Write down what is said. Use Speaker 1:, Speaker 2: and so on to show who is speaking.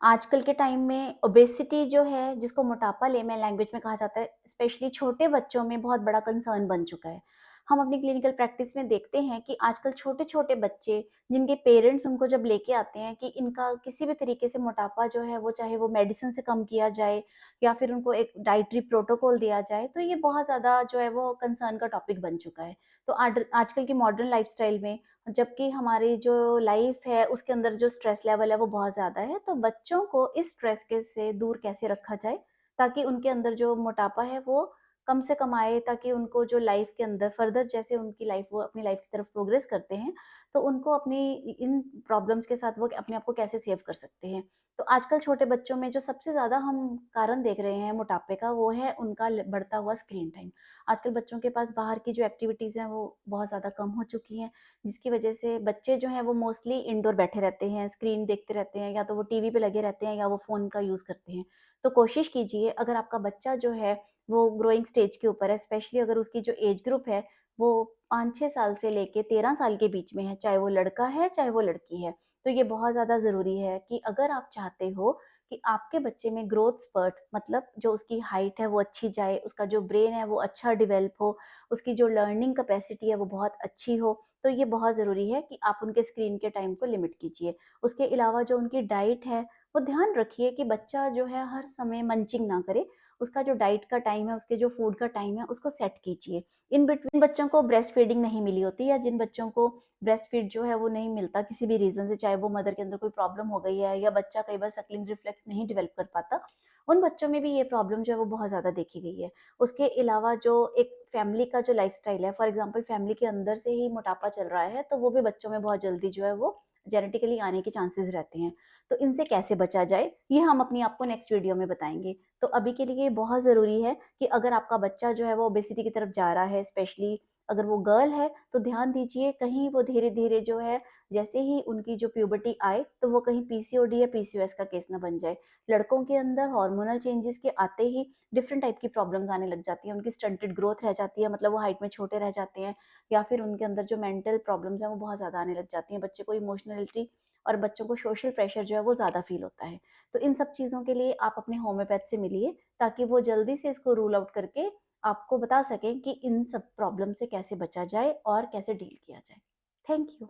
Speaker 1: आजकल के टाइम में ओबेसिटी जो है, जिसको मोटापा लेमन लैंग्वेज में कहा जाता है, स्पेशली छोटे बच्चों में बहुत बड़ा कंसर्न बन चुका है। हम अपनी क्लिनिकल प्रैक्टिस में देखते हैं कि आजकल छोटे-छोटे बच्चे, जिनके पेरेंट्स उनको जब लेके आते हैं कि इनका किसी भी तरीके से मोटापा जो है वो चाहे वो मेडिसिन से कम किया जाए या फिर उनको एक डाइटरी प्रोटोकॉल दिया जाए, तो ये बहुत ज़्यादा जो है वो कंसर्न का टॉपिक बन चुका है। तो आजकल की मॉडर्न लाइफ़स्टाइल में, जबकि हमारी जो लाइफ है उसके अंदर जो स्ट्रेस लेवल है वो बहुत ज़्यादा है, तो बच्चों को इस स्ट्रेस के से दूर कैसे रखा जाए ताकि उनके अंदर जो मोटापा है वो कम से कम आए, ताकि उनको जो लाइफ के अंदर फर्दर जैसे उनकी लाइफ वो अपनी लाइफ की तरफ प्रोग्रेस करते हैं, तो उनको अपनी इन प्रॉब्लम्स के साथ वो अपने आप को कैसे सेव कर सकते हैं। तो आजकल छोटे बच्चों में जो सबसे ज़्यादा हम कारण देख रहे हैं मोटापे का, वो है उनका बढ़ता हुआ स्क्रीन टाइम। आजकल बच्चों के पास बाहर की जो एक्टिविटीज़ हैं वो बहुत ज़्यादा कम हो चुकी हैं, जिसकी वजह से बच्चे जो हैं वो मोस्टली इंडोर बैठे रहते हैं, स्क्रीन देखते रहते हैं, या तो वो टीवी पे लगे रहते हैं या वो फ़ोन का यूज़ करते हैं। तो कोशिश कीजिए, अगर आपका बच्चा जो है वो ग्रोइंग स्टेज के ऊपर है, स्पेशली अगर उसकी जो एज ग्रुप है वो 5-6 साल से लेके 13 साल के बीच में है, चाहे वो लड़का है, चाहे वो लड़की है। तो ये बहुत ज़्यादा ज़रूरी है कि अगर आप चाहते हो कि आपके बच्चे में ग्रोथ स्पर्ट, मतलब जो उसकी हाइट है वो अच्छी जाए, उसका जो ब्रेन है वो अच्छा डेवलप हो, उसकी जो लर्निंग कैपेसिटी है वो बहुत अच्छी हो, तो ये बहुत ज़रूरी है कि आप उनके स्क्रीन के टाइम को लिमिट कीजिए। उसके अलावा जो उनकी डाइट है, वो ध्यान रखिए कि बच्चा जो है हर समय मंचिंग ना करे। उसका जो डाइट का टाइम है, उसके जो फूड का टाइम है, उसको सेट कीजिए। इन बिटवीन बच्चों को ब्रेस्ट फीडिंग नहीं मिली होती, या जिन बच्चों को ब्रेस्ट फीड जो है वो नहीं मिलता किसी भी रीज़न से, चाहे वो मदर के अंदर कोई प्रॉब्लम हो गई है या बच्चा कई बार सक्लिंग रिफ्लेक्स नहीं डेवलप कर पाता, उन बच्चों में भी ये प्रॉब्लम जो है वो बहुत ज़्यादा देखी गई है। उसके अलावा जो एक फैमिली का जो लाइफ़स्टाइल है, फॉर एग्ज़ाम्पल फैमिली के अंदर से ही मोटापा चल रहा है, तो वो भी बच्चों में बहुत जल्दी जो है वो जेनेटिकली आने के चांसेस रहते हैं। तो इनसे कैसे बचा जाए, ये हम अपनी आपको नेक्स्ट वीडियो में बताएँगे। तो अभी के लिए ये बहुत ज़रूरी है कि अगर आपका बच्चा जो है वो ओबेसिटी की तरफ जा रहा है, स्पेशली अगर वो गर्ल है, तो ध्यान दीजिए कहीं वो धीरे-धीरे जो है, जैसे ही उनकी जो प्यूबर्टी आए, तो वो कहीं पीसीओडी या पीसीओएस का केस ना बन जाए। लड़कों के अंदर हार्मोनल चेंजेस के आते ही डिफरेंट टाइप की प्रॉब्लम्स आने लग जाती हैं, उनकी स्टंटेड ग्रोथ रह जाती है, मतलब वो हाइट में छोटे रह जाते हैं, या फिर उनके अंदर जो मेंटल प्रॉब्लम्स हैं वो बहुत ज़्यादा आने लग जाती हैं। बच्चे को इमोशनलिटी और बच्चों को सोशल प्रेशर जो है वो ज़्यादा फील होता है। तो इन सब चीज़ों के लिए आप अपने होम्योपैथ से मिलिए, ताकि वो जल्दी से इसको रूल आउट करके आपको बता सकें कि इन सब प्रॉब्लम से कैसे बचा जाए और कैसे डील किया जाए। Thank you.